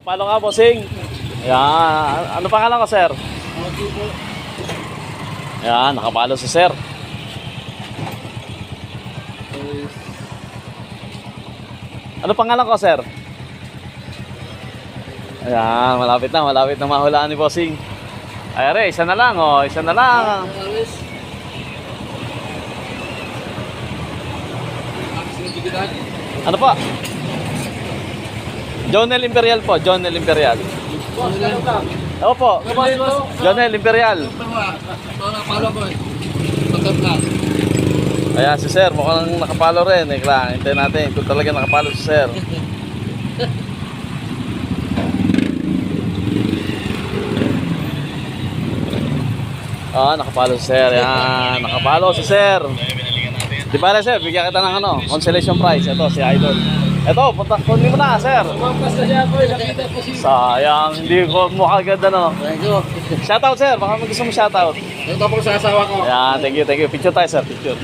Paano ka, bossing? Ayan. Ano pangalan ko, sir? Ayan, nakapalo si sir. Ano pangalan ko, sir? Ayan, malapit na mahulaan ni bossing. Ay, re, isa na lang, oh. Isa na lang. Ano po? Jonel Imperial po, Jonel Imperial. Ako po, Jonel Imperial. Ayan si sir, mukhang nakapalo rin. Hintayin natin kung talaga nakapalo si sir. Nakapalo si sir. Ayan, nakapalo si sir. Di ba sir, bigyan kita ng consolation prize. Ito, si Idol. Ito, kunin mo na, sir. Sayang, hindi ko mukha agad Shoutout, sir. Baka gusto mo shoutout. Ito po sa asawa ko. Ayan, thank you. Picture tayo, sir. Picture.